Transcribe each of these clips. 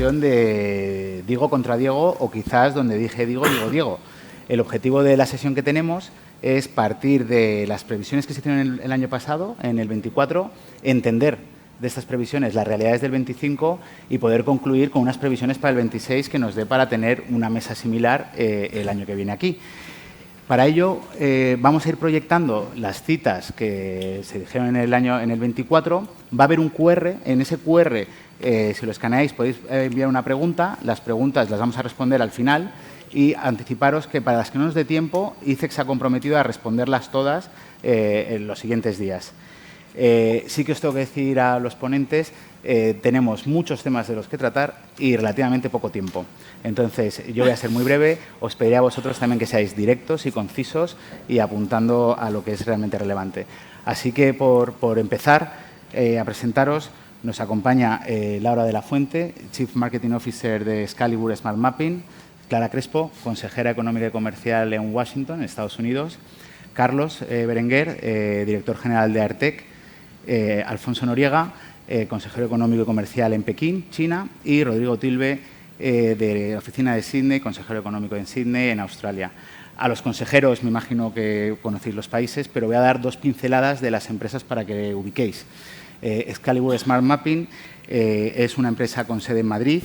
versión de Diego contra Diego, o quizás donde dije Diego, digo Diego. El objetivo de la sesión que tenemos es partir de las previsiones que se hicieron el año pasado, en el 24, entender de estas previsiones las realidades del 25 y poder concluir con unas previsiones para el 26 que nos dé para tener una mesa similar el año que viene aquí. Para ello, vamos a ir proyectando las citas que se dijeron en el 24. Va a haber un QR. En ese QR, si lo escaneáis, podéis enviar una pregunta. Las preguntas las vamos a responder al final. Y anticiparos que para las que no nos dé tiempo, ICEX se ha comprometido a responderlas todas en los siguientes días. Sí que os tengo que decir a los ponentes, tenemos muchos temas de los que tratar y relativamente poco tiempo. Entonces, yo voy a ser muy breve. Os pediré a vosotros también que seáis directos y concisos y apuntando a lo que es realmente relevante. Así que, por empezar a presentaros, nos acompaña Laura de la Fuente, Chief Marketing Officer de Excalibur Smart Mapping, Clara Crespo, consejera económica y comercial en Washington, en Estados Unidos, Carlos Berenguer, director general de Artec, Alfonso Noriega, consejero económico y comercial en Pekín, China, y Rodrigo Tilbe, de la oficina de Sydney, consejero económico en Sydney, en Australia. A los consejeros, me imagino que conocéis los países, pero voy a dar dos pinceladas de las empresas para que ubiquéis. Excalibur Smart Mapping es una empresa con sede en Madrid,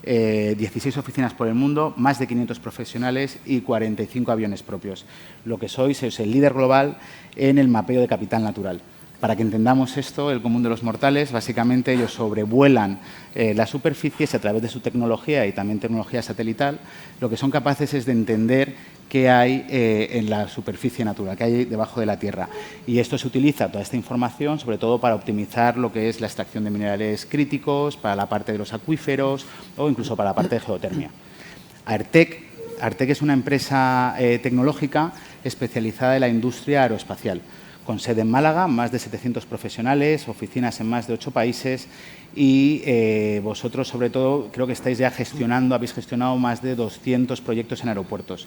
16 oficinas por el mundo, más de 500 profesionales y 45 aviones propios. Lo que sois es el líder global en el mapeo de capital natural. Para que entendamos esto, el común de los mortales, básicamente ellos sobrevuelan las superficies a través de su tecnología y también tecnología satelital. Lo que son capaces es de entender qué hay en la superficie natural, qué hay debajo de la Tierra. Y esto se utiliza, toda esta información, sobre todo para optimizar lo que es la extracción de minerales críticos, para la parte de los acuíferos o incluso para la parte de geotermia. Artec es una empresa tecnológica especializada en la industria aeroespacial, con sede en Málaga, más de 700 profesionales, oficinas en más de 8 países y vosotros, sobre todo, creo que estáis ya habéis gestionado más de 200 proyectos en aeropuertos.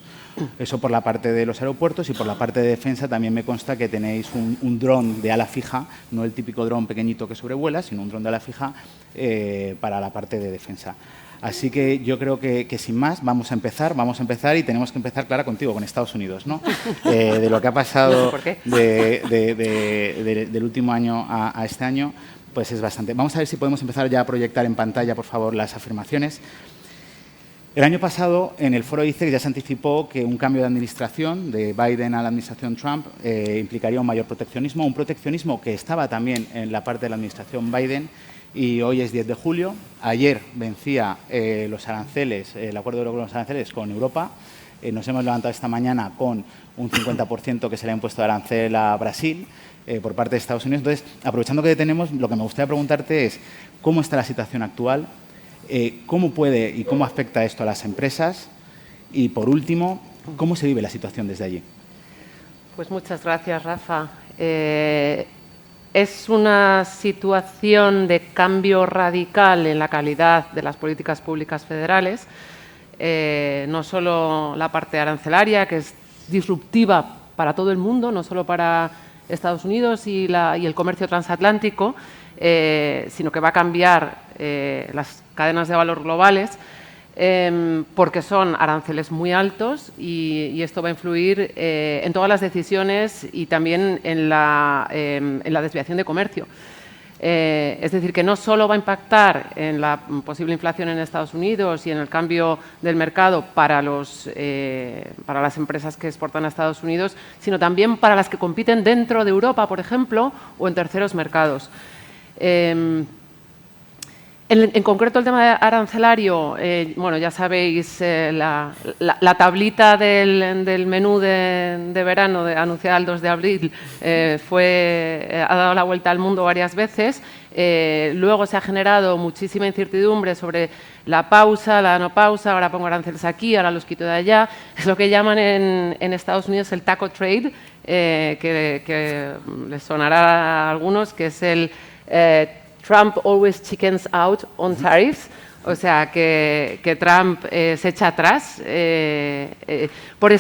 Eso por la parte de los aeropuertos, y por la parte de defensa también me consta que tenéis un dron de ala fija, no el típico dron pequeñito que sobrevuela, sino un dron de ala fija para la parte de defensa. Así que yo creo que sin más vamos a empezar y tenemos que empezar, Clara, contigo, con Estados Unidos, ¿no? De lo que ha pasado del último año a este año, pues es bastante. Vamos a ver si podemos empezar ya a proyectar en pantalla, por favor, las afirmaciones. El año pasado, en el foro ICEX ya se anticipó que un cambio de administración de Biden a la administración Trump implicaría un mayor proteccionismo, un proteccionismo que estaba también en la parte de la administración Biden. Y hoy es 10 de julio. Ayer vencía los aranceles, el acuerdo de los aranceles con Europa. Nos hemos levantado esta mañana con un 50% que se le ha impuesto de arancel a Brasil por parte de Estados Unidos. Entonces, aprovechando que tenemos, lo que me gustaría preguntarte es cómo está la situación actual, cómo puede y cómo afecta esto a las empresas y, por último, cómo se vive la situación desde allí. Pues muchas gracias, Rafa. Es una situación de cambio radical en la calidad de las políticas públicas federales, no solo la parte arancelaria, que es disruptiva para todo el mundo, no solo para Estados Unidos y el comercio transatlántico, sino que va a cambiar las cadenas de valor globales, porque son aranceles muy altos y esto va a influir en todas las decisiones y también en la desviación de comercio. Es decir, que no solo va a impactar en la posible inflación en Estados Unidos y en el cambio del mercado para las empresas que exportan a Estados Unidos, sino también para las que compiten dentro de Europa, por ejemplo, o en terceros mercados. En concreto, el tema arancelario, bueno, ya sabéis, la tablita del menú de verano anunciada el 2 de abril ha dado la vuelta al mundo varias veces. Luego se ha generado muchísima incertidumbre sobre la pausa, la no pausa, ahora pongo aranceles aquí, ahora los quito de allá. Es lo que llaman en Estados Unidos el taco trade, que les sonará a algunos, que es el Trump always chickens out on tariffs, o sea, que Trump se echa atrás por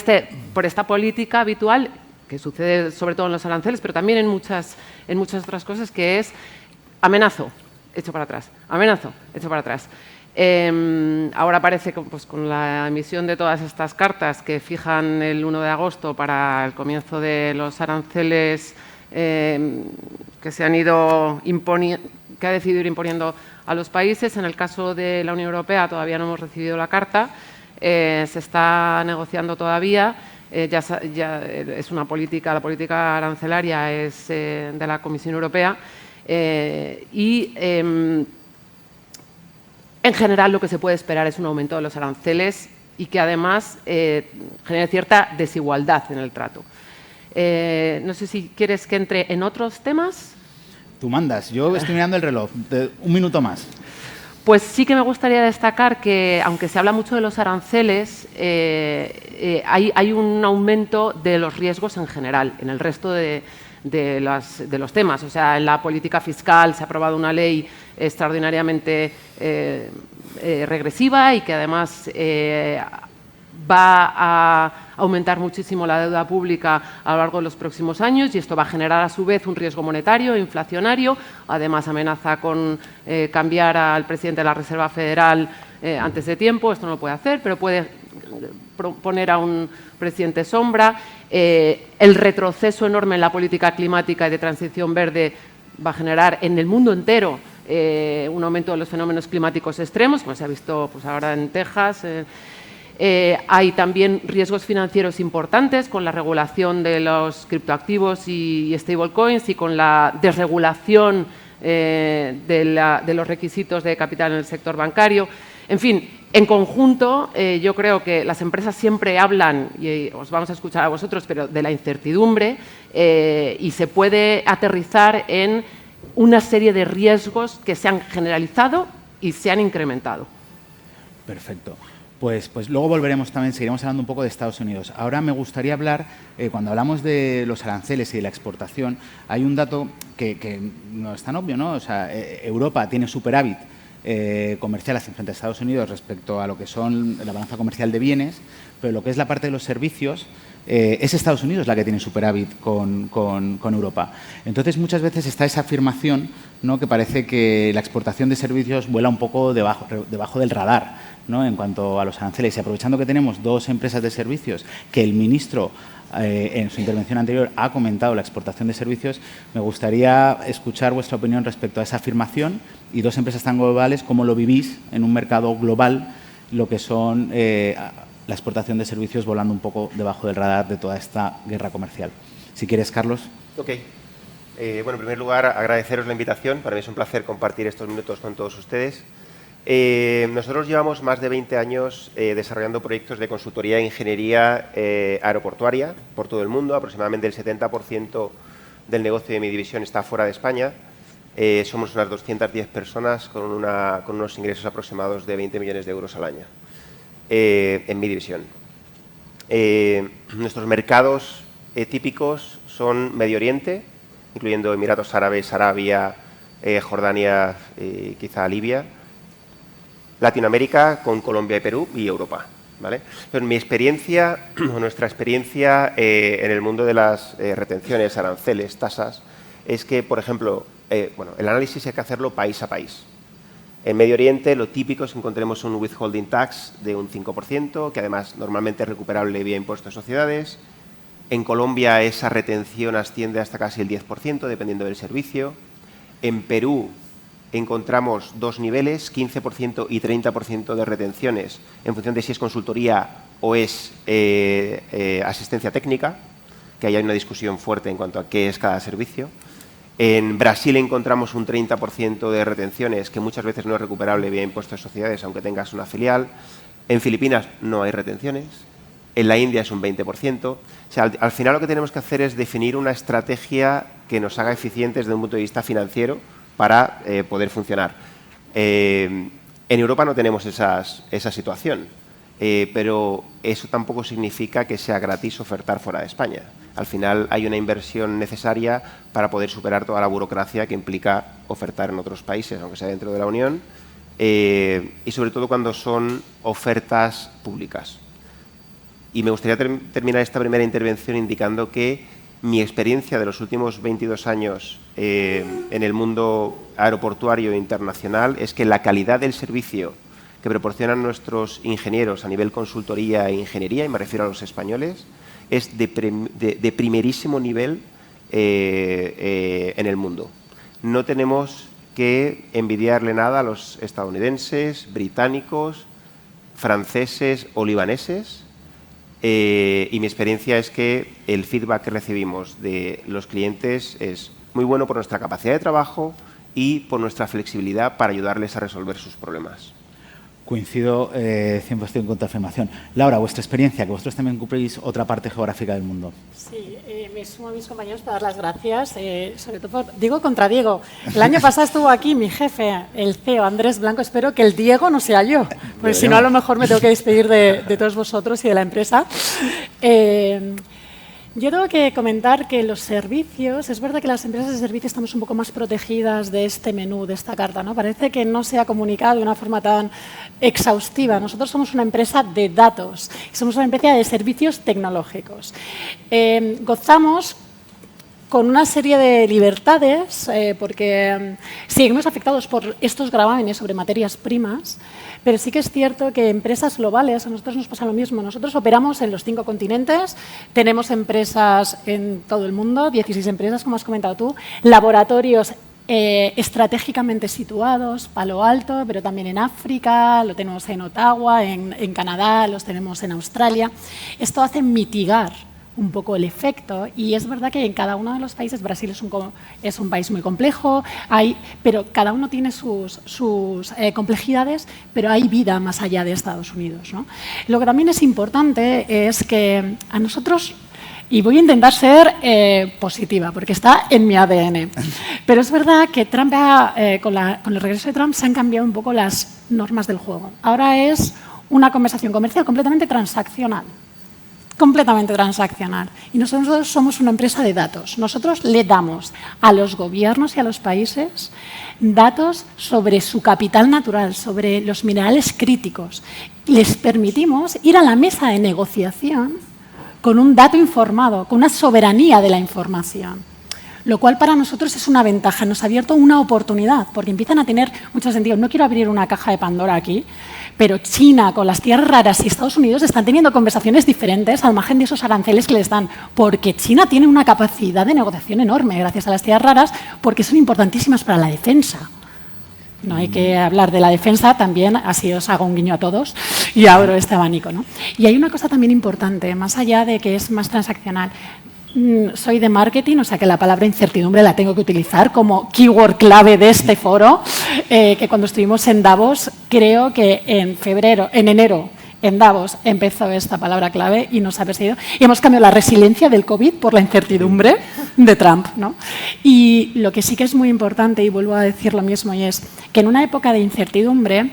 esta política habitual, que sucede sobre todo en los aranceles, pero también en muchas otras cosas, que es amenazo, echo para atrás, amenazo, echo para atrás. Ahora parece que pues, con la emisión de todas estas cartas que fijan el 1 de agosto para el comienzo de los aranceles que se han ido imponiendo, que ha decidido ir imponiendo a los países. En el caso de la Unión Europea todavía no hemos recibido la carta, se está negociando todavía. Ya es una política, la política arancelaria es de la Comisión Europea en general lo que se puede esperar es un aumento de los aranceles y que además genere cierta desigualdad en el trato. No sé si quieres que entre en otros temas. Tú mandas. Yo estoy mirando el reloj. Un minuto más. Pues sí que me gustaría destacar que, aunque se habla mucho de los aranceles, hay un aumento de los riesgos en general, en el resto de los temas. O sea, en la política fiscal se ha aprobado una ley extraordinariamente regresiva y que además va a aumentar muchísimo la deuda pública a lo largo de los próximos años y esto va a generar a su vez un riesgo monetario e inflacionario. Además amenaza con cambiar al presidente de la Reserva Federal antes de tiempo. Esto no lo puede hacer, pero puede poner a un presidente sombra. El retroceso enorme en la política climática y de transición verde va a generar en el mundo entero un aumento de los fenómenos climáticos extremos, como se ha visto pues, ahora en Texas. Hay también riesgos financieros importantes con la regulación de los criptoactivos y stablecoins y con la desregulación de los requisitos de capital en el sector bancario. En fin, en conjunto, yo creo que las empresas siempre hablan, y os vamos a escuchar a vosotros, pero de la incertidumbre y se puede aterrizar en una serie de riesgos que se han generalizado y se han incrementado. Perfecto. Pues luego volveremos también, seguiremos hablando un poco de Estados Unidos. Ahora me gustaría hablar, cuando hablamos de los aranceles y de la exportación, hay un dato que no es tan obvio, ¿no? O sea, Europa tiene superávit comercial frente a Estados Unidos respecto a lo que son la balanza comercial de bienes, pero lo que es la parte de los servicios, es Estados Unidos la que tiene superávit con Europa. Entonces, muchas veces está esa afirmación, ¿no?, que parece que la exportación de servicios vuela un poco debajo del radar, ¿no?, en cuanto a los aranceles. Y aprovechando que tenemos dos empresas de servicios que el ministro en su intervención anterior ha comentado la exportación de servicios, me gustaría escuchar vuestra opinión respecto a esa afirmación y dos empresas tan globales, ¿cómo lo vivís en un mercado global, lo que son la exportación de servicios volando un poco debajo del radar de toda esta guerra comercial? Si quieres, Carlos. Ok. Bueno, en primer lugar, agradeceros la invitación. Para mí es un placer compartir estos minutos con todos ustedes. Nosotros llevamos más de 20 años desarrollando proyectos de consultoría e ingeniería aeroportuaria por todo el mundo. Aproximadamente el 70% del negocio de mi división está fuera de España. Somos unas 210 personas con unos ingresos aproximados de 20 millones de euros al año en mi división. Nuestros mercados típicos son Medio Oriente, incluyendo Emiratos Árabes, Arabia, Jordania y quizá Libia. Latinoamérica con Colombia y Perú y Europa, ¿vale? Entonces, mi experiencia, nuestra experiencia en el mundo de las retenciones, aranceles, tasas, es que, por ejemplo, bueno, el análisis hay que hacerlo país a país. En Medio Oriente lo típico es que encontremos un withholding tax de un 5%, que además normalmente es recuperable vía impuesto de sociedades. En Colombia esa retención asciende hasta casi el 10%, dependiendo del servicio. En Perú encontramos dos niveles, 15% y 30% de retenciones, en función de si es consultoría o es asistencia técnica, que ahí hay una discusión fuerte en cuanto a qué es cada servicio. En Brasil encontramos un 30% de retenciones, que muchas veces no es recuperable vía impuestos de sociedades, aunque tengas una filial. En Filipinas no hay retenciones. En la India es un 20%. O sea, al final lo que tenemos que hacer es definir una estrategia que nos haga eficientes desde un punto de vista financiero, para poder funcionar. En Europa no tenemos esa situación, pero eso tampoco significa que sea gratis ofertar fuera de España. Al final hay una inversión necesaria para poder superar toda la burocracia que implica ofertar en otros países, aunque sea dentro de la Unión, y sobre todo cuando son ofertas públicas. Y me gustaría terminar esta primera intervención indicando que mi experiencia de los últimos 22 años en el mundo aeroportuario internacional es que la calidad del servicio que proporcionan nuestros ingenieros a nivel consultoría e ingeniería, y me refiero a los españoles, es de primerísimo nivel en el mundo. No tenemos que envidiarle nada a los estadounidenses, británicos, franceses o libaneses, y mi experiencia es que el feedback que recibimos de los clientes es muy bueno por nuestra capacidad de trabajo y por nuestra flexibilidad para ayudarles a resolver sus problemas. Coincido 100% con tu afirmación. Laura, vuestra experiencia, que vosotros también cubrís otra parte geográfica del mundo. Sí, me sumo a mis compañeros para dar las gracias, sobre todo por Diego contra Diego. El año pasado estuvo aquí mi jefe, el CEO Andrés Blanco. Espero que el Diego no sea yo, porque si no a lo mejor me tengo que despedir de todos vosotros y de la empresa. Yo tengo que comentar que los servicios, es verdad que las empresas de servicios estamos un poco más protegidas de este menú, de esta carta, ¿no? Parece que no se ha comunicado de una forma tan exhaustiva. Nosotros somos una empresa de datos, somos una empresa de servicios tecnológicos. Gozamos con una serie de libertades, porque seguimos afectados por estos gravámenes sobre materias primas, pero sí que es cierto que empresas globales, a nosotros nos pasa lo mismo. Nosotros operamos en los 5 continentes, tenemos empresas en todo el mundo, 16 empresas, como has comentado tú, laboratorios estratégicamente situados, Palo Alto, pero también en África, lo tenemos en Ottawa, en Canadá, los tenemos en Australia. Esto hace mitigar un poco el efecto, y es verdad que en cada uno de los países, Brasil es un país muy complejo, pero cada uno tiene sus complejidades, pero hay vida más allá de Estados Unidos, ¿no? Lo que también es importante es que a nosotros, y voy a intentar ser positiva, porque está en mi ADN, pero es verdad que Trump con el regreso de Trump se han cambiado un poco las normas del juego. Ahora es una conversación comercial completamente transaccional. Y nosotros somos una empresa de datos. Nosotros le damos a los gobiernos y a los países datos sobre su capital natural, sobre los minerales críticos. Les permitimos ir a la mesa de negociación con un dato informado, con una soberanía de la información, lo cual para nosotros es una ventaja, nos ha abierto una oportunidad, porque empiezan a tener mucho sentido. No quiero abrir una caja de Pandora aquí, pero China con las tierras raras y Estados Unidos están teniendo conversaciones diferentes al margen de esos aranceles que les dan, porque China tiene una capacidad de negociación enorme gracias a las tierras raras, porque son importantísimas para la defensa. No hay que hablar de la defensa también, así os hago un guiño a todos y abro este abanico, ¿no? Y hay una cosa también importante, más allá de que es más transaccional. Soy de marketing, o sea que la palabra incertidumbre la tengo que utilizar como keyword clave de este foro, que cuando estuvimos en Davos, creo que en enero, en Davos empezó esta palabra clave y nos ha perseguido. Y hemos cambiado la resiliencia del COVID por la incertidumbre de Trump, ¿no? Y lo que sí que es muy importante, y vuelvo a decir lo mismo, y es que en una época de incertidumbre,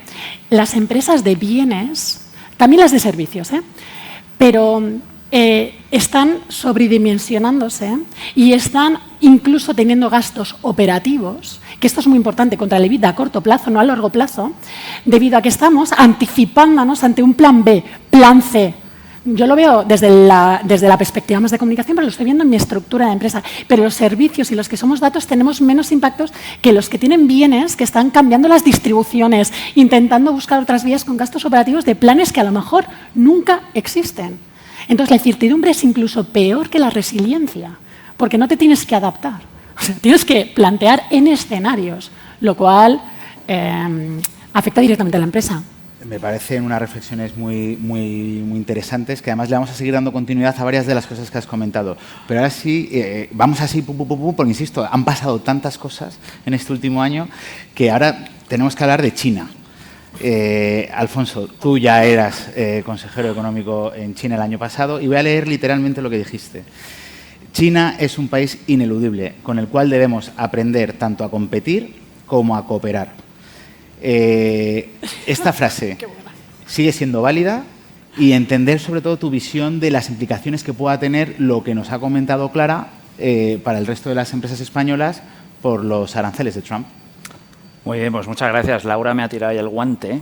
las empresas de bienes, también las de servicios, pero están sobredimensionándose y están incluso teniendo gastos operativos, que esto es muy importante, contra el EBITDA a corto plazo, no a largo plazo, debido a que estamos anticipándonos ante un plan B, plan C. Yo lo veo desde la perspectiva más de comunicación, pero lo estoy viendo en mi estructura de empresa. Pero los servicios y los que somos datos tenemos menos impactos que los que tienen bienes, que están cambiando las distribuciones, intentando buscar otras vías con gastos operativos de planes que a lo mejor nunca existen. Entonces, la incertidumbre es incluso peor que la resiliencia, porque no te tienes que adaptar. O sea, tienes que plantear en escenarios, lo cual afecta directamente a la empresa. Me parecen unas reflexiones muy interesantes, que además le vamos a seguir dando continuidad a varias de las cosas que has comentado. Pero ahora sí, vamos así, porque insisto, han pasado tantas cosas en este último año que ahora tenemos que hablar de China. Alfonso, tú ya eras consejero económico en China el año pasado y voy a leer literalmente lo que dijiste. China es un país ineludible con el cual debemos aprender tanto a competir como a cooperar. Esta frase sigue siendo válida y entender sobre todo tu visión de las implicaciones que pueda tener lo que nos ha comentado Clara para el resto de las empresas españolas por los aranceles de Trump. Muy bien, pues muchas gracias. Laura me ha tirado ahí el guante,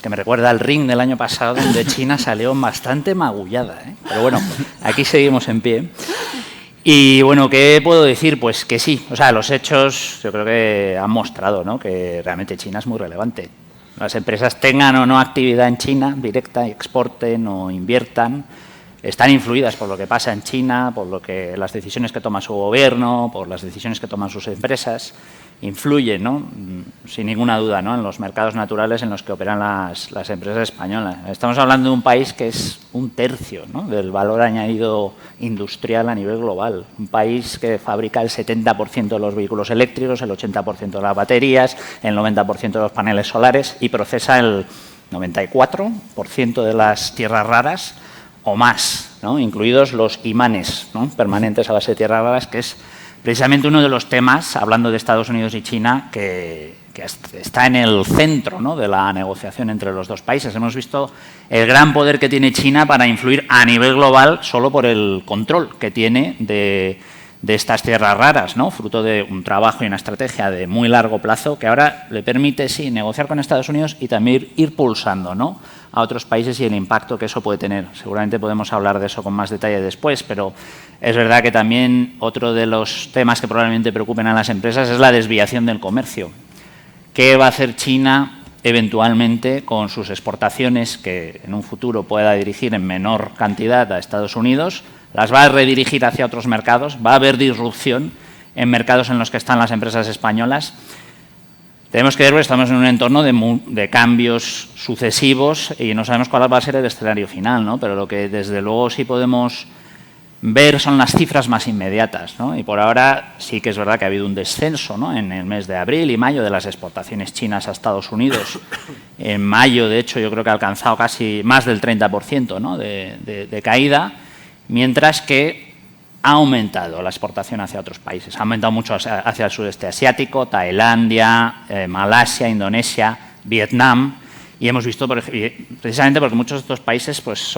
que me recuerda al ring del año pasado, donde China salió bastante magullada, ¿eh? Pero bueno, aquí seguimos en pie. Y bueno, ¿qué puedo decir? Pues que sí, o sea, los hechos yo creo que han mostrado, ¿no?, que realmente China es muy relevante. Las empresas tengan o no actividad en China directa, exporten o inviertan, están influidas por lo que pasa en China, por las decisiones que toma su gobierno, por las decisiones que toman sus empresas, influyen, ¿no?, sin ninguna duda, ¿no?, en los mercados naturales en los que operan las empresas españolas. Estamos hablando de un país que es 1/3, ¿no?, del valor añadido industrial a nivel global. Un país que fabrica el 70% de los vehículos eléctricos, el 80% de las baterías, el 90% de los paneles solares y procesa el 94% de las tierras raras o más, ¿no?, incluidos los imanes, ¿no?, permanentes a base de tierras raras, que es precisamente uno de los temas, hablando de Estados Unidos y China, que está en el centro, ¿no?, de la negociación entre los dos países. Hemos visto el gran poder que tiene China para influir a nivel global solo por el control que tiene de estas tierras raras, ¿no?, fruto de un trabajo y una estrategia de muy largo plazo que ahora le permite, sí, negociar con Estados Unidos y también ir pulsando, ¿no?, a otros países y el impacto que eso puede tener. Seguramente podemos hablar de eso con más detalle después, pero es verdad que también otro de los temas que probablemente preocupen a las empresas es la desviación del comercio. ¿Qué va a hacer China eventualmente con sus exportaciones que en un futuro pueda dirigir en menor cantidad a Estados Unidos? ¿Las va a redirigir hacia otros mercados? ¿Va a haber disrupción en mercados en los que están las empresas españolas? Tenemos que ver, porque estamos en un entorno de cambios sucesivos y no sabemos cuál va a ser el escenario final, ¿no? Pero lo que desde luego sí podemos ver son las cifras más inmediatas, ¿no? Y por ahora sí que es verdad que ha habido un descenso, ¿no?, en el mes de abril y mayo de las exportaciones chinas a Estados Unidos. En mayo, de hecho, yo creo que ha alcanzado casi más del 30%, ¿no?, de caída, mientras que ha aumentado la exportación hacia otros países. Ha aumentado mucho hacia el sudeste asiático, Tailandia, Malasia, Indonesia, Vietnam. Y hemos visto, precisamente porque muchos de estos países pues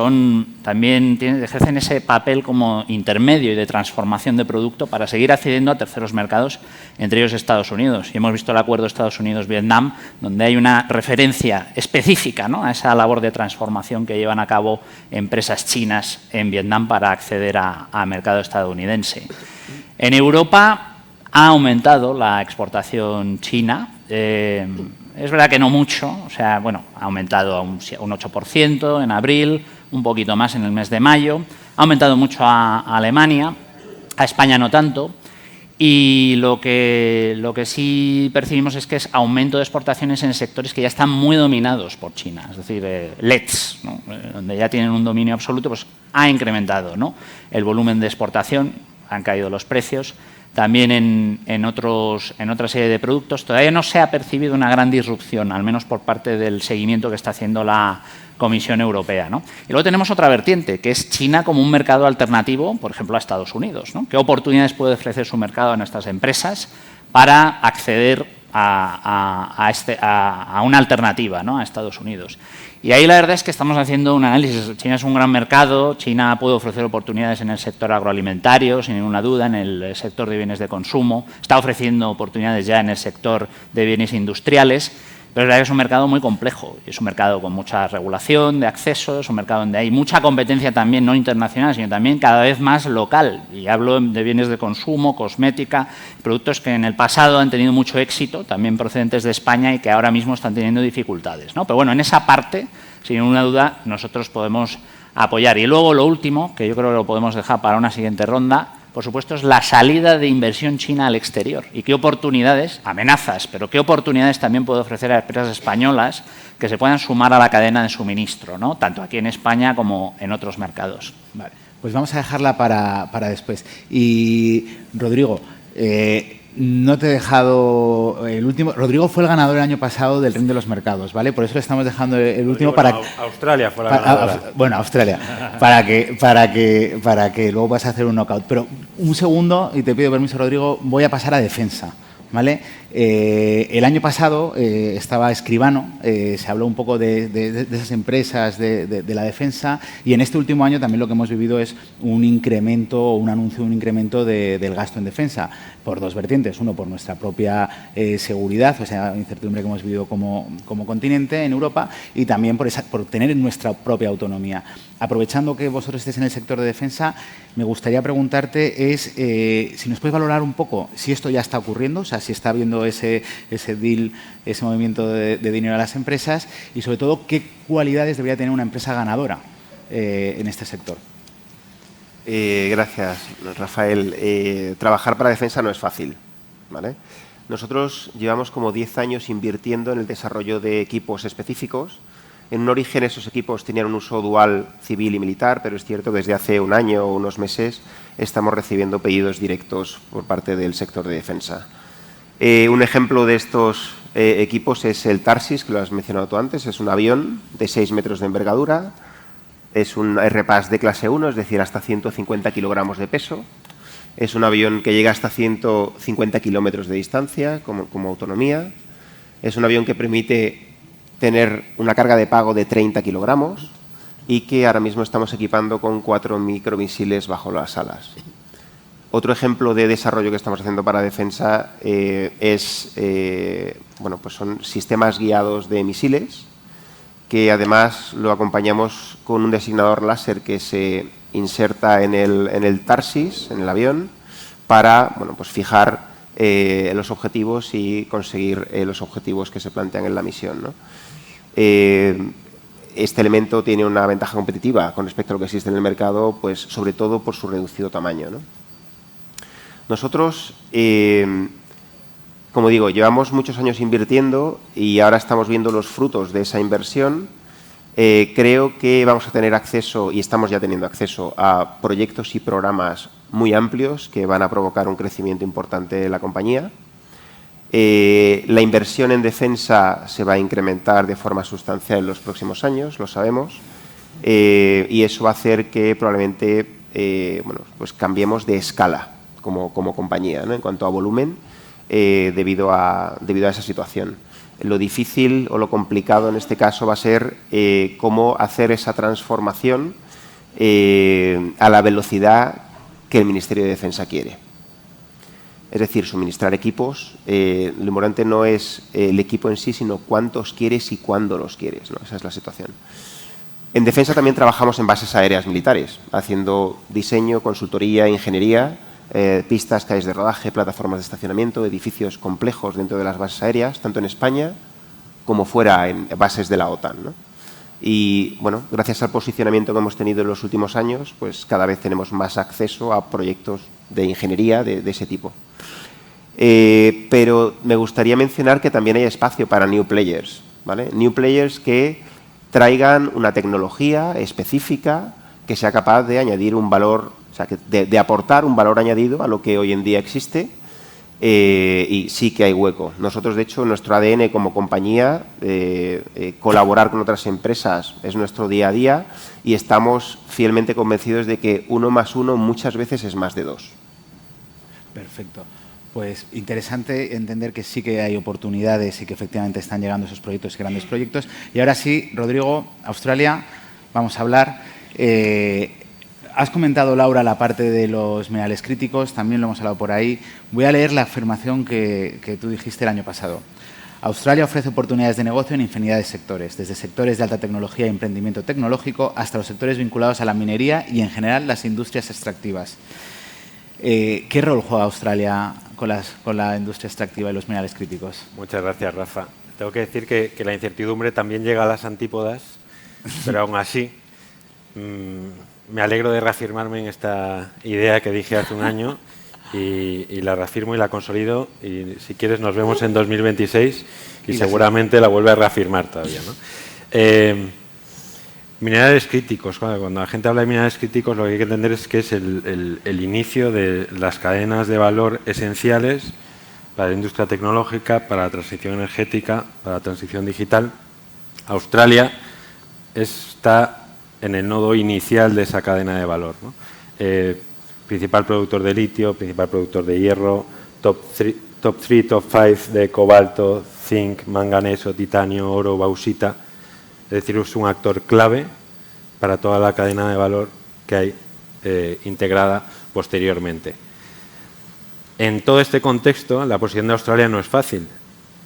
también ejercen ese papel como intermedio y de transformación de producto para seguir accediendo a terceros mercados, entre ellos Estados Unidos. Y hemos visto el acuerdo Estados Unidos-Vietnam, donde hay una referencia específica, ¿no?, a esa labor de transformación que llevan a cabo empresas chinas en Vietnam para acceder al mercado estadounidense. En Europa ha aumentado la exportación china. Es verdad que no mucho, o sea, bueno, ha aumentado a un 8% en abril, un poquito más en el mes de mayo, ha aumentado mucho a Alemania, a España no tanto, y lo que sí percibimos es que es aumento de exportaciones en sectores que ya están muy dominados por China, es decir, LEDs, ¿no?, donde ya tienen un dominio absoluto, pues ha incrementado, ¿no?, el volumen de exportación, han caído los precios. También en otra serie de productos todavía no se ha percibido una gran disrupción, al menos por parte del seguimiento que está haciendo la Comisión Europea, ¿no? Y luego tenemos otra vertiente, que es China como un mercado alternativo, por ejemplo, a Estados Unidos, ¿no? ¿Qué oportunidades puede ofrecer su mercado a nuestras empresas para acceder a una alternativa, ¿no?, a Estados Unidos? Y ahí la verdad es que estamos haciendo un análisis. China es un gran mercado, China puede ofrecer oportunidades en el sector agroalimentario, sin ninguna duda, en el sector de bienes de consumo, está ofreciendo oportunidades ya en el sector de bienes industriales, pero es verdad que es un mercado muy complejo, es un mercado con mucha regulación de acceso, es un mercado donde hay mucha competencia también, no internacional, sino también cada vez más local. Y hablo de bienes de consumo, cosmética, productos que en el pasado han tenido mucho éxito, también procedentes de España y que ahora mismo están teniendo dificultades, ¿no? Pero bueno, en esa parte, sin ninguna duda, nosotros podemos apoyar. Y luego lo último, que yo creo que lo podemos dejar para una siguiente ronda, por supuesto, es la salida de inversión china al exterior. Y qué oportunidades, amenazas, pero qué oportunidades también puede ofrecer a empresas españolas que se puedan sumar a la cadena de suministro, ¿no?, tanto aquí en España como en otros mercados. Vale, pues vamos a dejarla para después. Y, Rodrigo, no te he dejado el último. Rodrigo fue el ganador el año pasado del Ring de los Mercados, ¿vale? Por eso le estamos dejando el último para... Australia fue la ganadora. Bueno, Australia. para que luego puedas hacer un knockout. Pero un segundo, y te pido permiso, Rodrigo, voy a pasar a defensa, ¿vale? El año pasado estaba Escribano, se habló un poco de esas empresas de la defensa, y en este último año también lo que hemos vivido es un incremento, un anuncio de un incremento del gasto en defensa, por dos vertientes. Uno, por nuestra propia seguridad, o sea, incertidumbre que hemos vivido como continente en Europa, y también por tener nuestra propia autonomía. Aprovechando que vosotros estéis en el sector de defensa, me gustaría preguntarte si nos puedes valorar un poco si esto ya está ocurriendo, o sea, si está habiendo ese deal, ese movimiento de dinero a las empresas y, sobre todo, qué cualidades debería tener una empresa ganadora en este sector. Gracias, Rafael. Trabajar para defensa no es fácil, ¿vale? Nosotros llevamos como 10 años invirtiendo en el desarrollo de equipos específicos. En un origen esos equipos tenían un uso dual civil y militar, pero es cierto que desde hace un año o unos meses estamos recibiendo pedidos directos por parte del sector de defensa. Un ejemplo de estos equipos es el Tarsis, que lo has mencionado tú antes. Es un avión de 6 metros de envergadura. Es un RPAS de clase 1, es decir, hasta 150 kilogramos de peso. Es un avión que llega hasta 150 kilómetros de distancia como autonomía. Es un avión que permite tener una carga de pago de 30 kilogramos y que ahora mismo estamos equipando con 4 micromisiles bajo las alas. Otro ejemplo de desarrollo que estamos haciendo para defensa son sistemas guiados de misiles, que además lo acompañamos con un designador láser que se inserta en el Tarsis, en el avión, para fijar los objetivos y conseguir los objetivos que se plantean en la misión, ¿no? Este elemento tiene una ventaja competitiva con respecto a lo que existe en el mercado, pues sobre todo por su reducido tamaño, ¿no? Nosotros, como digo, llevamos muchos años invirtiendo y ahora estamos viendo los frutos de esa inversión. Creo que vamos a tener acceso, y estamos ya teniendo acceso, a proyectos y programas muy amplios que van a provocar un crecimiento importante de la compañía. La inversión en defensa se va a incrementar de forma sustancial en los próximos años, lo sabemos, y eso va a hacer que probablemente cambiemos de escala como compañía, ¿no? En cuanto a volumen, debido a esa situación. Lo difícil o lo complicado en este caso va a ser cómo hacer esa transformación a la velocidad que el Ministerio de Defensa quiere. Es decir, suministrar equipos, lo importante no es el equipo en sí, sino cuántos quieres y cuándo los quieres, ¿no? Esa es la situación. En defensa también trabajamos en bases aéreas militares, haciendo diseño, consultoría, ingeniería, pistas, calles de rodaje, plataformas de estacionamiento, edificios complejos dentro de las bases aéreas, tanto en España como fuera en bases de la OTAN, ¿no? Y, gracias al posicionamiento que hemos tenido en los últimos años, pues cada vez tenemos más acceso a proyectos de ingeniería de ese tipo. Pero me gustaría mencionar que también hay espacio para new players, ¿vale? New players que traigan una tecnología específica que sea capaz de añadir un valor, o sea, de aportar un valor añadido a lo que hoy en día existe, y sí que hay hueco. Nosotros, de hecho, nuestro ADN como compañía, colaborar con otras empresas es nuestro día a día y estamos fielmente convencidos de que 1 más 1 muchas veces es más de 2. Perfecto. Pues interesante entender que sí que hay oportunidades y que efectivamente están llegando esos proyectos y grandes proyectos. Y ahora sí, Rodrigo, Australia, vamos a hablar. Has comentado, Laura, la parte de los minerales críticos, también lo hemos hablado por ahí. Voy a leer la afirmación que tú dijiste el año pasado. Australia ofrece oportunidades de negocio en infinidad de sectores, desde sectores de alta tecnología y emprendimiento tecnológico hasta los sectores vinculados a la minería y, en general, las industrias extractivas. ¿Qué rol juega Australia con la industria extractiva y los minerales críticos? Muchas gracias, Rafa. Tengo que decir que la incertidumbre también llega a las antípodas, pero aún así me alegro de reafirmarme en esta idea que dije hace un año y la reafirmo y la consolido, y si quieres nos vemos en 2026 y seguramente la vuelve a reafirmar todavía, ¿no? Minerales críticos. Cuando la gente habla de minerales críticos, lo que hay que entender es que es el inicio de las cadenas de valor esenciales para la industria tecnológica, para la transición energética, para la transición digital. Australia está en el nodo inicial de esa cadena de valor, ¿no? Principal productor de litio, principal productor de hierro, top 3, top 5 de cobalto, zinc, manganeso, titanio, oro, bauxita. Es decir, es un actor clave para toda la cadena de valor que hay integrada posteriormente. En todo este contexto, la posición de Australia no es fácil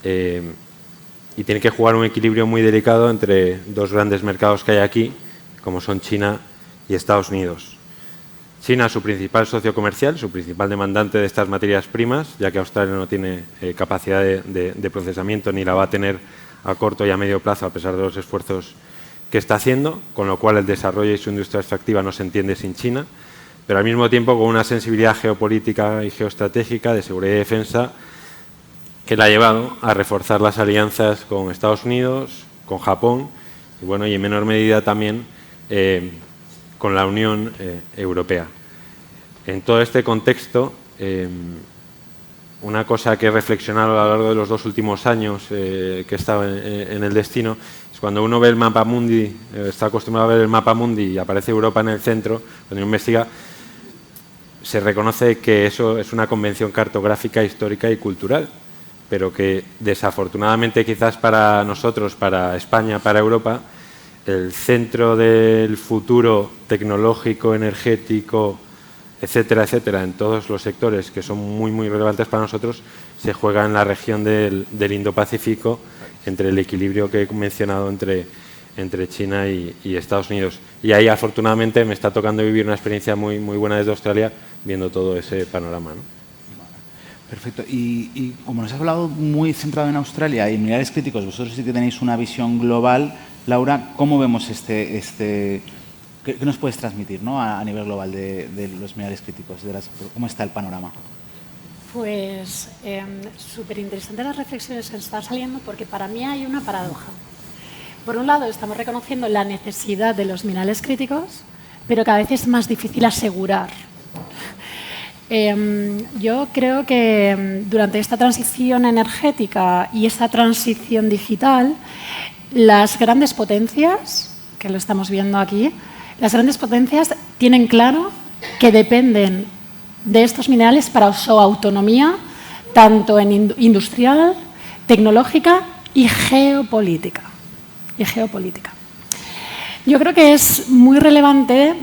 y tiene que jugar un equilibrio muy delicado entre dos grandes mercados que hay aquí, como son China y Estados Unidos. China es su principal socio comercial, su principal demandante de estas materias primas, ya que Australia no tiene capacidad de procesamiento ni la va a tener a corto y a medio plazo, a pesar de los esfuerzos que está haciendo, con lo cual el desarrollo y su industria extractiva no se entiende sin China, pero al mismo tiempo con una sensibilidad geopolítica y geoestratégica de seguridad y defensa que la ha llevado a reforzar las alianzas con Estados Unidos, con Japón y, bueno, y en menor medida también con la Unión Europea. En todo este contexto, una cosa que he reflexionado a lo largo de los 2 últimos años que he estado en el destino es cuando uno ve el mapa mundi, está acostumbrado a ver el mapa mundi y aparece Europa en el centro, cuando uno investiga, se reconoce que eso es una convención cartográfica, histórica y cultural, pero que desafortunadamente quizás para nosotros, para España, para Europa, el centro del futuro tecnológico, energético, etcétera, etcétera, en todos los sectores que son muy, muy relevantes para nosotros, se juega en la región del Indo-Pacífico, entre el equilibrio que he mencionado entre China y Estados Unidos. Y ahí, afortunadamente, me está tocando vivir una experiencia muy, muy buena desde Australia, viendo todo ese panorama, ¿no? Perfecto. Y como nos has hablado muy centrado en Australia y en minerales críticos, vosotros sí que tenéis una visión global. Laura, ¿cómo vemos qué nos puedes transmitir, ¿no? a nivel global de los minerales críticos? ¿Cómo está el panorama? Pues súper interesantes las reflexiones que están saliendo, porque para mí hay una paradoja. Por un lado, estamos reconociendo la necesidad de los minerales críticos, pero cada vez es más difícil asegurar. Yo creo que durante esta transición energética y esta transición digital, las grandes potencias, que lo estamos viendo aquí, las grandes potencias tienen claro que dependen de estos minerales para su autonomía, tanto en industrial, tecnológica y geopolítica. Yo creo que es muy relevante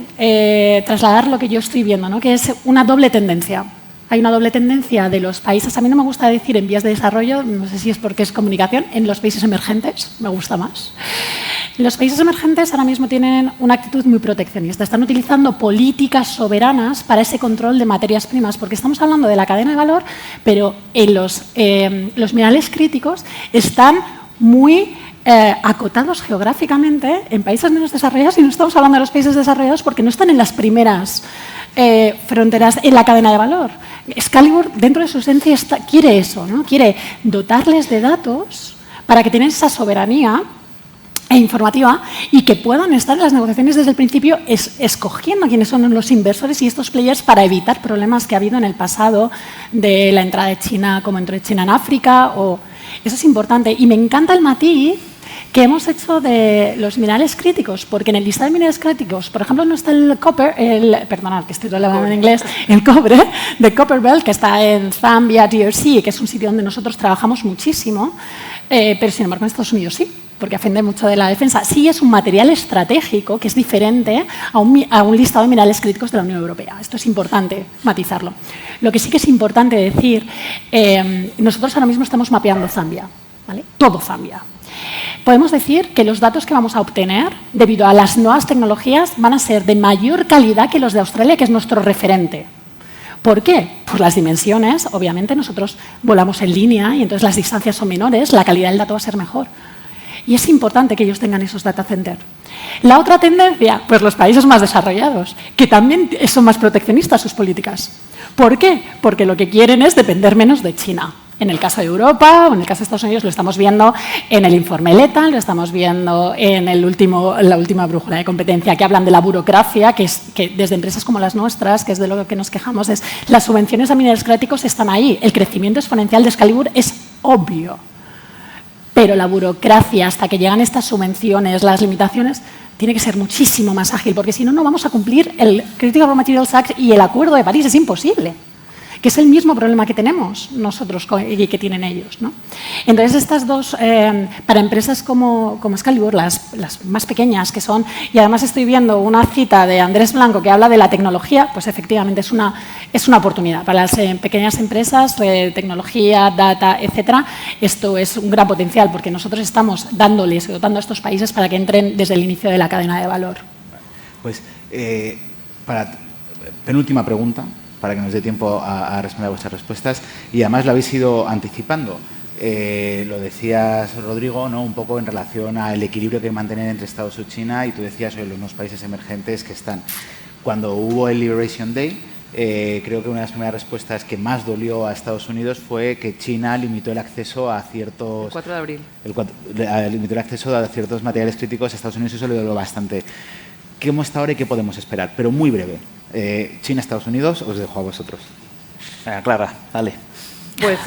trasladar lo que yo estoy viendo, ¿no? Que es una doble tendencia. Hay una doble tendencia de los países, a mí no me gusta decir en vías de desarrollo, no sé si es porque es comunicación, en los países emergentes, me gusta más. Los países emergentes ahora mismo tienen una actitud muy proteccionista, están utilizando políticas soberanas para ese control de materias primas, porque estamos hablando de la cadena de valor, pero en los minerales críticos están muy acotados geográficamente en países menos desarrollados, y no estamos hablando de los países desarrollados porque no están en las primeras fronteras en la cadena de valor. Excalibur, dentro de su esencia, quiere eso, ¿no? Quiere dotarles de datos para que tengan esa soberanía informativa y que puedan estar en las negociaciones desde el principio escogiendo quiénes son los inversores y estos players para evitar problemas que ha habido en el pasado de la entrada de China, como entró China en África. Eso es importante. Y me encanta el matiz que hemos hecho de los minerales críticos, porque en el listado de minerales críticos, por ejemplo, no está el copper, perdonad, que estoy hablando en inglés, el cobre de Copperbelt, que está en Zambia, DRC, que es un sitio donde nosotros trabajamos muchísimo, pero sin embargo en Estados Unidos sí, porque ofende mucho de la defensa. Sí es un material estratégico que es diferente a un listado de minerales críticos de la Unión Europea. Esto es importante matizarlo. Lo que sí que es importante decir, nosotros ahora mismo estamos mapeando Zambia, ¿vale? Todo Zambia. Podemos decir que los datos que vamos a obtener, debido a las nuevas tecnologías, van a ser de mayor calidad que los de Australia, que es nuestro referente. ¿Por qué? Por las dimensiones. Obviamente nosotros volamos en línea y entonces las distancias son menores, la calidad del dato va a ser mejor. Y es importante que ellos tengan esos data centers. La otra tendencia, pues los países más desarrollados, que también son más proteccionistas sus políticas. ¿Por qué? Porque lo que quieren es depender menos de China. En el caso de Europa o en el caso de Estados Unidos lo estamos viendo en el informe Letta, lo estamos viendo en la última brújula de competencia, que hablan de la burocracia, que desde empresas como las nuestras, que es de lo que nos quejamos, es las subvenciones a minerales críticos están ahí. El crecimiento exponencial de Excalibur es obvio. Pero la burocracia, hasta que llegan estas subvenciones, las limitaciones, tiene que ser muchísimo más ágil, porque si no, no vamos a cumplir el Critical Raw Materials Act y el Acuerdo de París. Es imposible. Que es el mismo problema que tenemos nosotros y que tienen ellos, ¿no? Entonces, estas dos, para empresas como Excalibur, las más pequeñas que son, y además estoy viendo una cita de Andrés Blanco que habla de la tecnología, pues efectivamente es una oportunidad para las pequeñas empresas, tecnología, data, etcétera. Esto es un gran potencial porque nosotros estamos dotando a estos países para que entren desde el inicio de la cadena de valor. Pues penúltima pregunta, para que nos dé tiempo a responder a vuestras respuestas, y además lo habéis ido anticipando. Lo decías, Rodrigo, ¿no? Un poco en relación al equilibrio que hay que mantener entre Estados Unidos y China, y tú decías sobre los países emergentes que están. Cuando hubo el Liberation Day, creo que una de las primeras respuestas que más dolió a Estados Unidos fue que China limitó el acceso a ciertos... El 4 de abril. Limitó el acceso a ciertos materiales críticos a Estados Unidos, y eso le dolió bastante. ¿Cómo está ahora y qué podemos esperar? Pero muy breve. China, Estados Unidos, os dejo a vosotros. Clara, dale. Pues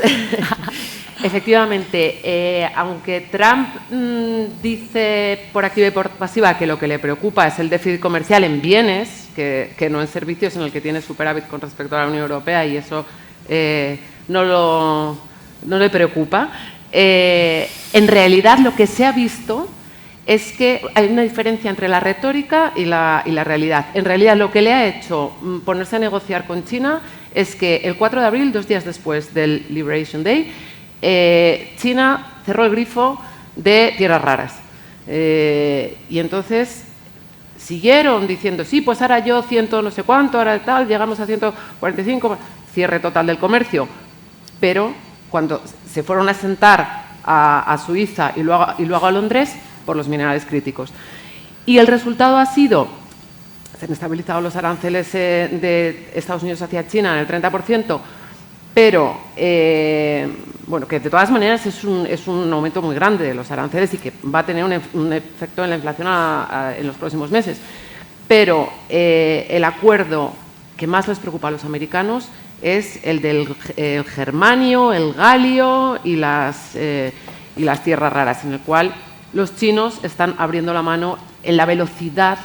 efectivamente, aunque Trump dice por activa y por pasiva que lo que le preocupa es el déficit comercial en bienes, que no en servicios, en el que tiene superávit con respecto a la Unión Europea, y eso no le preocupa, en realidad lo que se ha visto es que hay una diferencia entre la retórica y la realidad. En realidad, lo que le ha hecho ponerse a negociar con China es que el 4 de abril, 2 días después del Liberation Day, China cerró el grifo de tierras raras. Y entonces siguieron diciendo, sí, pues ahora yo 100 no sé cuánto, ahora tal, llegamos a 145, cierre total del comercio. Pero cuando se fueron a sentar a Suiza y luego a Londres, por los minerales críticos. Y el resultado ha sido, se han estabilizado los aranceles de Estados Unidos hacia China en el 30%, pero bueno, que de todas maneras es un aumento muy grande de los aranceles y que va a tener un efecto en la inflación en los próximos meses. Pero el acuerdo que más les preocupa a los americanos es el del germanio, el galio y las tierras raras, en el cual los chinos están abriendo la mano en la velocidad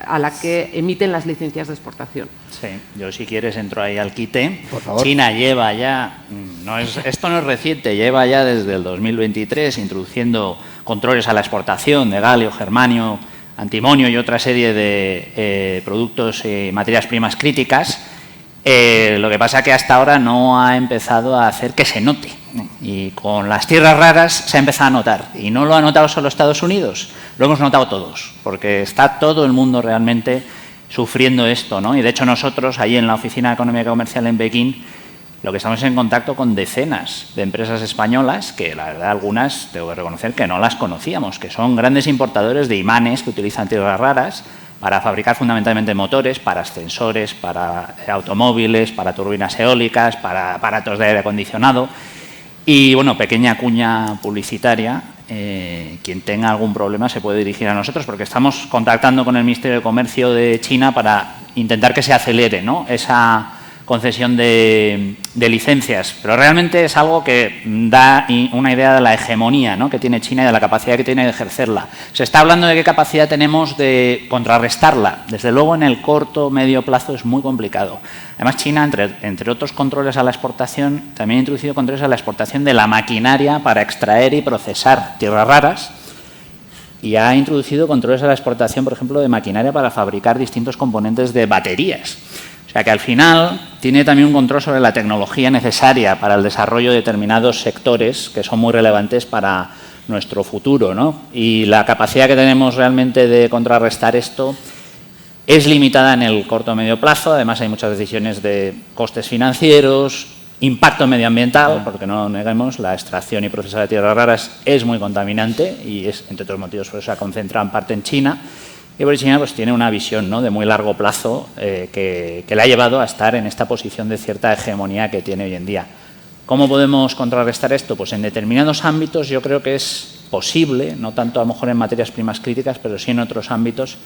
a la que emiten las licencias de exportación. Sí, yo si quieres entro ahí al quite. Por favor. China lleva ya, esto no es reciente, lleva ya desde el 2023 introduciendo controles a la exportación de galio, germanio, antimonio y otra serie de productos y materias primas críticas. Lo que pasa es que hasta ahora no ha empezado a hacer que se note. Y con las tierras raras se ha empezado a notar. Y no lo ha notado solo Estados Unidos, lo hemos notado todos, porque está todo el mundo realmente sufriendo esto, ¿no? Y de hecho nosotros, ahí en la Oficina de Economía Comercial en Pekín, lo que estamos en contacto con decenas de empresas españolas, que la verdad algunas tengo que reconocer que no las conocíamos, que son grandes importadores de imanes que utilizan tierras raras para fabricar fundamentalmente motores, para ascensores, para automóviles, para turbinas eólicas, para aparatos de aire acondicionado. Y bueno, pequeña cuña publicitaria, quien tenga algún problema se puede dirigir a nosotros, porque estamos contactando con el Ministerio de Comercio de China para intentar que se acelere, ¿no?, esa concesión de licencias, pero realmente es algo que da una idea de la hegemonía, ¿no?, que tiene China y de la capacidad que tiene de ejercerla. Se está hablando de qué capacidad tenemos de contrarrestarla. Desde luego, en el corto, medio plazo es muy complicado. Además, China, entre otros controles a la exportación, también ha introducido controles a la exportación de la maquinaria para extraer y procesar tierras raras, y ha introducido controles a la exportación, por ejemplo, de maquinaria para fabricar distintos componentes de baterías. O sea que al final tiene también un control sobre la tecnología necesaria para el desarrollo de determinados sectores que son muy relevantes para nuestro futuro, ¿no? Y la capacidad que tenemos realmente de contrarrestar esto es limitada en el corto o medio plazo. Además, hay muchas decisiones de costes financieros, impacto medioambiental, porque no neguemos, la extracción y proceso de tierras raras es muy contaminante y es, entre otros motivos, por eso se ha concentrado en parte en China. Y por China pues, tiene una visión, ¿no?, de muy largo plazo que le ha llevado a estar en esta posición de cierta hegemonía que tiene hoy en día. ¿Cómo podemos contrarrestar esto? Pues en determinados ámbitos yo creo que es posible, no tanto a lo mejor en materias primas críticas, pero sí en otros ámbitos.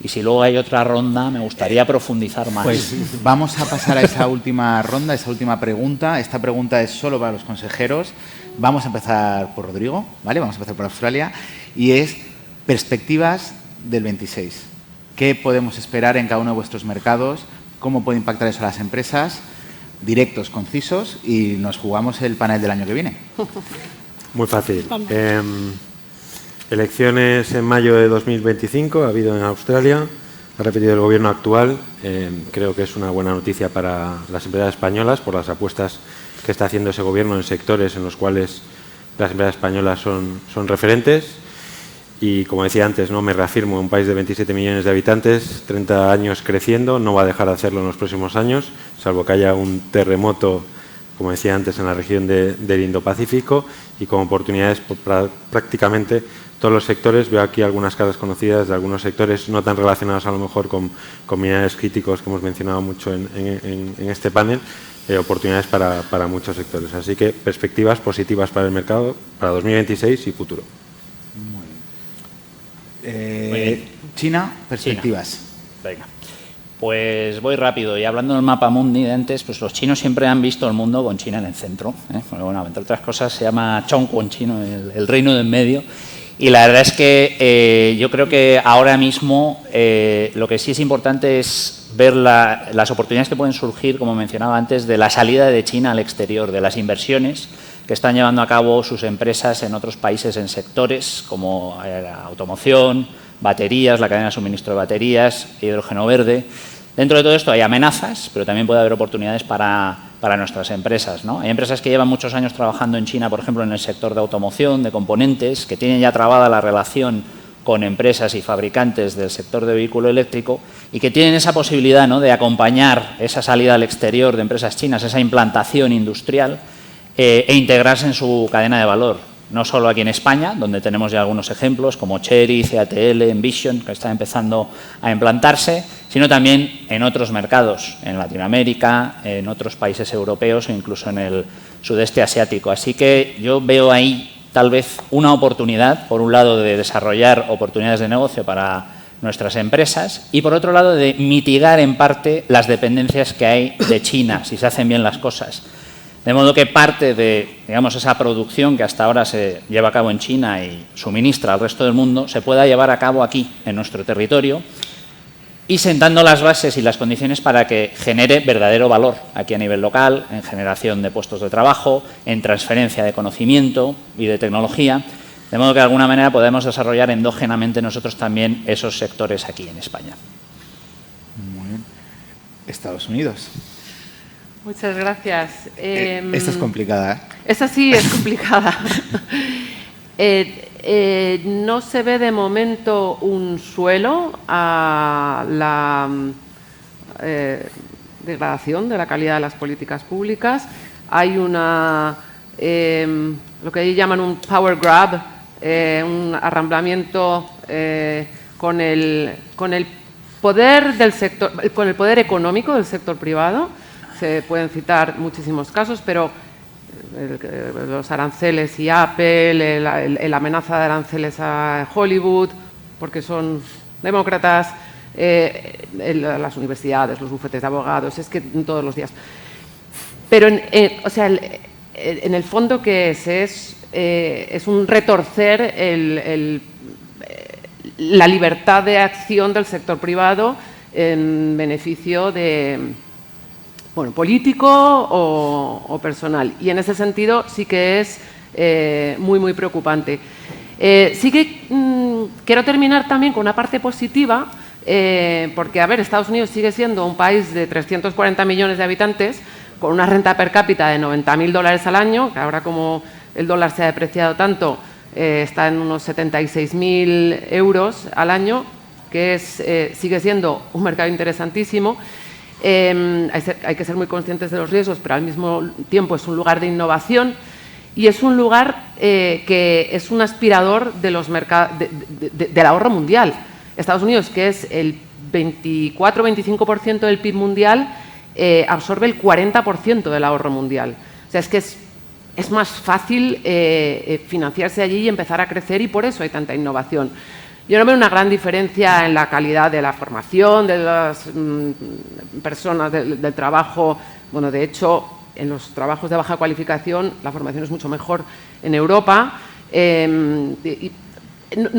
Y si luego hay otra ronda, me gustaría profundizar más. Pues vamos a pasar a esa última ronda, esa última pregunta. Esta pregunta es solo para los consejeros. Vamos a empezar por Rodrigo, ¿vale? Vamos a empezar por Australia. Y es perspectivas del 26. ¿Qué podemos esperar en cada uno de vuestros mercados? ¿Cómo puede impactar eso a las empresas? Directos, concisos, y nos jugamos el panel del año que viene. Muy fácil. Elecciones en mayo de 2025 ha habido en Australia, ha repetido el gobierno actual. Creo que es una buena noticia para las empresas españolas por las apuestas que está haciendo ese gobierno en sectores en los cuales las empresas españolas son referentes. Y como decía antes, ¿no? Me reafirmo, un país de 27 millones de habitantes, 30 años creciendo, no va a dejar de hacerlo en los próximos años, salvo que haya un terremoto, como decía antes, en la región del Indo-Pacífico, y con oportunidades para prácticamente todos los sectores. Veo aquí algunas caras conocidas de algunos sectores no tan relacionados a lo mejor con minerales críticos que hemos mencionado mucho en este panel, oportunidades para muchos sectores. Así que perspectivas positivas para el mercado para 2026 y futuro. China, perspectivas. Venga. Pues voy rápido. Y hablando del mapa mundi de antes, pues los chinos siempre han visto el mundo con China en el centro, ¿eh? Bueno, entre otras cosas se llama Chongqing chino, el reino de en medio. Y la verdad es que yo creo que ahora mismo lo que sí es importante es ver las oportunidades que pueden surgir, como mencionaba antes, de la salida de China al exterior, de las inversiones que están llevando a cabo sus empresas en otros países en sectores como automoción, baterías, la cadena de suministro de baterías, hidrógeno verde. Dentro de todo esto hay amenazas, pero también puede haber oportunidades para nuestras empresas, ¿no? Hay empresas que llevan muchos años trabajando en China, por ejemplo, en el sector de automoción, de componentes, que tienen ya trabada la relación con empresas y fabricantes del sector de vehículo eléctrico y que tienen esa posibilidad, ¿no?, de acompañar esa salida al exterior de empresas chinas, esa implantación industrial, e integrarse en su cadena de valor. No solo aquí en España, donde tenemos ya algunos ejemplos como Chery, CATL, Envision, que están empezando a implantarse, sino también en otros mercados, en Latinoamérica, en otros países europeos e incluso en el sudeste asiático. Así que yo veo ahí tal vez una oportunidad, por un lado, de desarrollar oportunidades de negocio para nuestras empresas y, por otro lado, de mitigar en parte las dependencias que hay de China, si se hacen bien las cosas. De modo que parte de, digamos, esa producción que hasta ahora se lleva a cabo en China y suministra al resto del mundo, se pueda llevar a cabo aquí, en nuestro territorio, y sentando las bases y las condiciones para que genere verdadero valor aquí a nivel local, en generación de puestos de trabajo, en transferencia de conocimiento y de tecnología, de modo que de alguna manera podemos desarrollar endógenamente nosotros también esos sectores aquí en España. Muy bien. Estados Unidos. Muchas gracias. Esta es complicada, ¿eh? Esta sí es complicada. No se ve de momento un suelo a la degradación de la calidad de las políticas públicas. Hay una, lo que ellos llaman un power grab, un arramblamiento con el poder del sector, con el poder económico del sector privado. Se pueden citar muchísimos casos, pero los aranceles y Apple, la amenaza de aranceles a Hollywood, porque son demócratas, las universidades, los bufetes de abogados, es que todos los días. Pero, o sea, en el fondo, ¿qué es un retorcer la libertad de acción del sector privado en beneficio de, bueno, político o personal. Y en ese sentido sí que es muy, muy preocupante. Sí que quiero terminar también con una parte positiva, porque, a ver, Estados Unidos sigue siendo un país de 340 millones de habitantes, con una renta per cápita de $90.000 al año, que ahora como el dólar se ha depreciado tanto, está en unos 76.000 euros al año, que sigue siendo un mercado interesantísimo. Hay que ser muy conscientes de los riesgos, pero al mismo tiempo es un lugar de innovación y es un lugar que es un aspirador de los del ahorro mundial. Estados Unidos, que es el 24-25% del PIB mundial, absorbe el 40% del ahorro mundial. O sea, es que es más fácil financiarse allí y empezar a crecer, y por eso hay tanta innovación. Yo no veo una gran diferencia en la calidad de la formación de las personas, del trabajo. Bueno, de hecho, en los trabajos de baja cualificación la formación es mucho mejor en Europa. No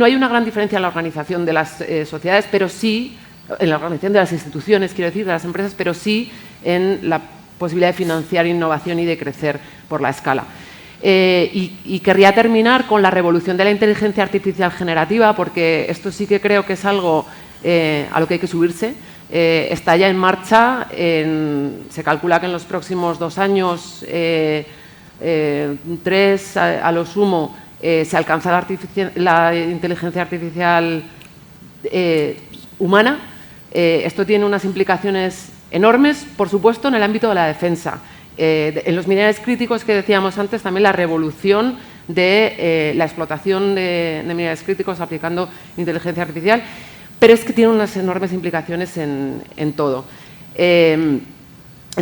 hay una gran diferencia en la organización de las sociedades, pero sí, en la organización de las instituciones, quiero decir, de las empresas, pero sí en la posibilidad de financiar innovación y de crecer por la escala. Y querría terminar con la revolución de la inteligencia artificial generativa, porque esto sí que creo que es algo a lo que hay que subirse. Está ya en marcha, se calcula que en los próximos 2 años, 3 a lo sumo, se alcanza la inteligencia artificial humana. Esto tiene unas implicaciones enormes, por supuesto, en el ámbito de la defensa. En los minerales críticos que decíamos antes, también la revolución de la explotación de minerales críticos aplicando inteligencia artificial, pero es que tiene unas enormes implicaciones en todo. En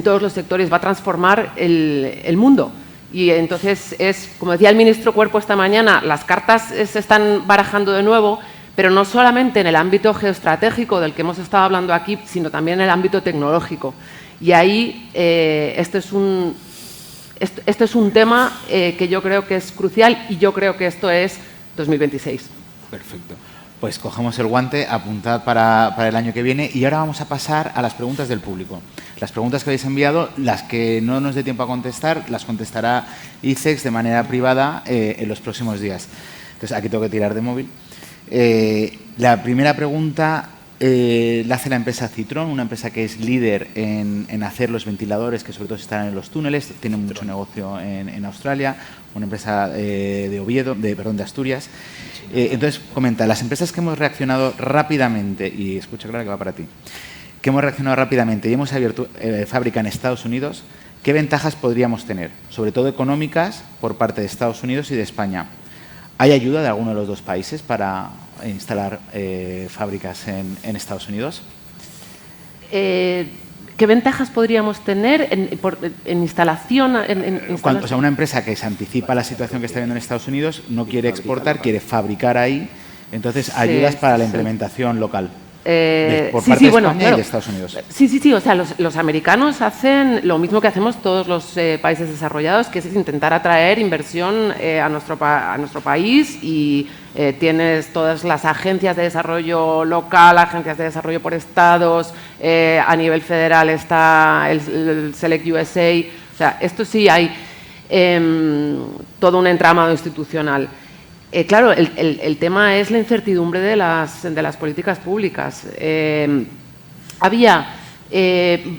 todos los sectores, va a transformar el mundo. Y entonces es, como decía el ministro Cuerpo esta mañana, las cartas se están barajando de nuevo, pero no solamente en el ámbito geoestratégico del que hemos estado hablando aquí, sino también en el ámbito tecnológico. Y ahí este es un tema que yo creo que es crucial, y yo creo que esto es 2026. Perfecto. Pues cogemos el guante, apuntad para el año que viene, y ahora vamos a pasar a las preguntas del público. Las preguntas que habéis enviado, las que no nos dé tiempo a contestar, las contestará ICEX de manera privada en los próximos días. Entonces, aquí tengo que tirar de móvil. La primera pregunta la hace la empresa Citron, una empresa que es líder en hacer los ventiladores, que sobre todo están en los túneles, tiene mucho negocio en Australia, una empresa de Oviedo, de Asturias. Entonces, comenta, las empresas que hemos reaccionado rápidamente, y escucha Clara que va para ti, que hemos reaccionado rápidamente y hemos abierto fábrica en Estados Unidos, ¿qué ventajas podríamos tener? Sobre todo económicas por parte de Estados Unidos y de España. ¿Hay ayuda de alguno de los dos países para instalar fábricas en Estados Unidos? ¿Qué ventajas podríamos tener en instalación? O sea, una empresa que se anticipa a la situación que está viendo en Estados Unidos, no quiere exportar, quiere fabricar ahí, entonces ayudas para la implementación local. Por parte de España y de Estados Unidos. Sí, o sea, los americanos hacen lo mismo que hacemos todos los países desarrollados, que es intentar atraer inversión a nuestro país, y tienes todas las agencias de desarrollo local, agencias de desarrollo por estados, a nivel federal está el Select USA, o sea, esto sí hay todo un entramado institucional. Claro, el tema es la incertidumbre de las políticas públicas. Había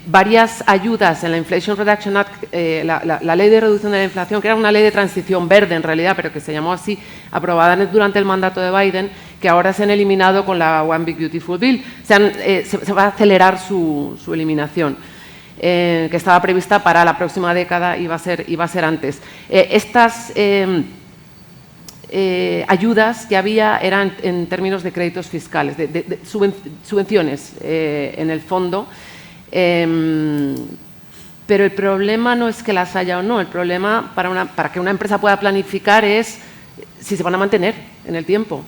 varias ayudas en la Inflation Reduction Act, la ley de reducción de la inflación, que era una ley de transición verde en realidad, pero que se llamó así, aprobada durante el mandato de Biden, que ahora se han eliminado con la One Big Beautiful Bill. Se va a acelerar su eliminación. Que estaba prevista para la próxima década, iba a ser antes. Estas ayudas que había eran en términos de créditos fiscales, de subvenciones en el fondo, pero el problema no es que las haya o no, el problema para que una empresa pueda planificar es si se van a mantener en el tiempo.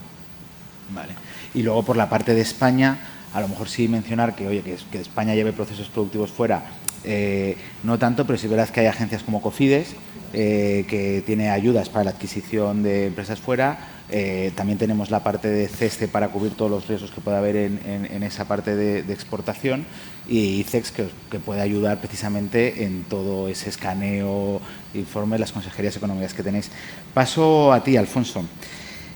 Vale. Y luego por la parte de España, a lo mejor sí mencionar que, oye, que España lleve procesos productivos fuera, no tanto, pero sí es verdad que hay agencias como Cofides, que tiene ayudas para la adquisición de empresas fuera. También tenemos la parte de CESTE para cubrir todos los riesgos que pueda haber en esa parte de exportación, y ICEX que puede ayudar precisamente en todo ese escaneo, informe, las consejerías económicas que tenéis. Paso a ti, Alfonso.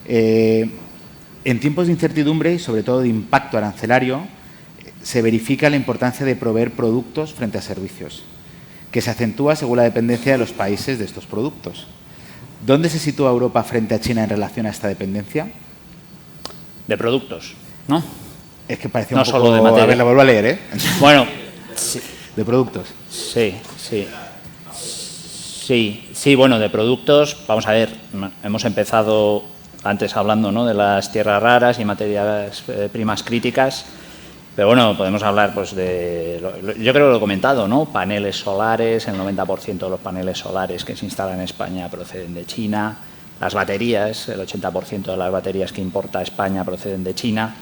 En tiempos de incertidumbre y sobre todo de impacto arancelario, se verifica la importancia de proveer productos frente a servicios, que se acentúa según la dependencia de los países de estos productos. ¿Dónde se sitúa Europa frente a China en relación a esta dependencia? De productos, ¿no? Es que parecía no un poco... solo de materia. A ver, lo vuelvo a leer, ¿eh? Bueno, sí. De productos. Sí, bueno, de productos, vamos a ver, hemos empezado antes hablando, ¿no?, de las tierras raras y materias primas críticas. Pero bueno, podemos hablar pues yo creo que lo he comentado, ¿no? Paneles solares, el 90% de los paneles solares que se instalan en España proceden de China. Las baterías, el 80% de las baterías que importa España proceden de China.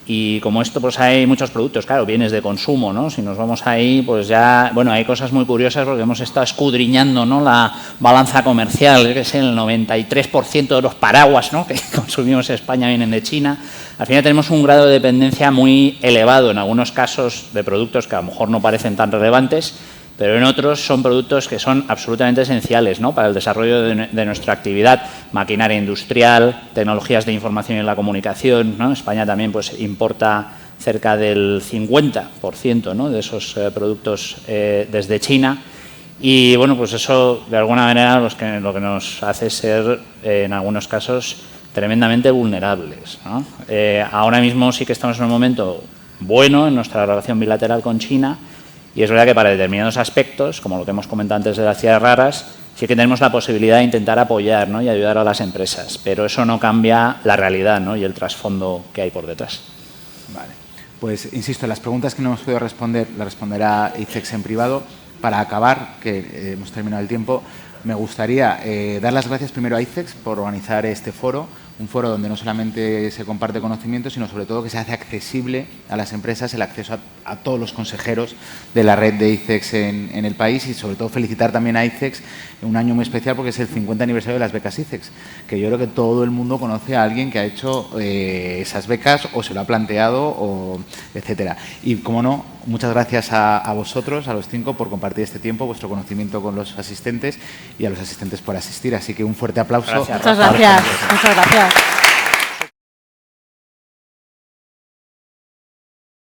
Y como esto, pues hay muchos productos, claro, bienes de consumo, ¿no? Si nos vamos ahí, pues ya, bueno, hay cosas muy curiosas porque hemos estado escudriñando, ¿no?, la balanza comercial, que es el 93% de los paraguas, ¿no?, que consumimos en España vienen de China. Al final tenemos un grado de dependencia muy elevado en algunos casos de productos que a lo mejor no parecen tan relevantes, pero en otros son productos que son absolutamente esenciales, ¿no?, para el desarrollo de nuestra actividad, maquinaria industrial, tecnologías de información y la comunicación, ¿no? España también pues importa cerca del 50%, ¿no?, de esos productos desde China. Y bueno, pues eso de alguna manera lo que nos hace ser, en algunos casos, tremendamente vulnerables, ¿no? Ahora mismo sí que estamos en un momento bueno en nuestra relación bilateral con China, y es verdad que para determinados aspectos, como lo que hemos comentado antes de las ciudades raras, sí que tenemos la posibilidad de intentar apoyar, ¿no?, y ayudar a las empresas, pero eso no cambia la realidad, ¿no?, y el trasfondo que hay por detrás. Vale. Pues, insisto, las preguntas que no hemos podido responder las responderá ICEX en privado. Para acabar, que hemos terminado el tiempo, me gustaría dar las gracias primero a ICEX por organizar este foro, un foro donde no solamente se comparte conocimiento, sino sobre todo que se hace accesible a las empresas el acceso a todos los consejeros de la red de ICEX en el país, y sobre todo felicitar también a ICEX un año muy especial porque es el 50 aniversario de las becas ICEX, que yo creo que todo el mundo conoce a alguien que ha hecho esas becas o se lo ha planteado, o etcétera. Y, como no, muchas gracias a vosotros, a los 5, por compartir este tiempo, vuestro conocimiento con los asistentes, y a los asistentes por asistir. Así que un fuerte aplauso. Muchas gracias. Muchas gracias.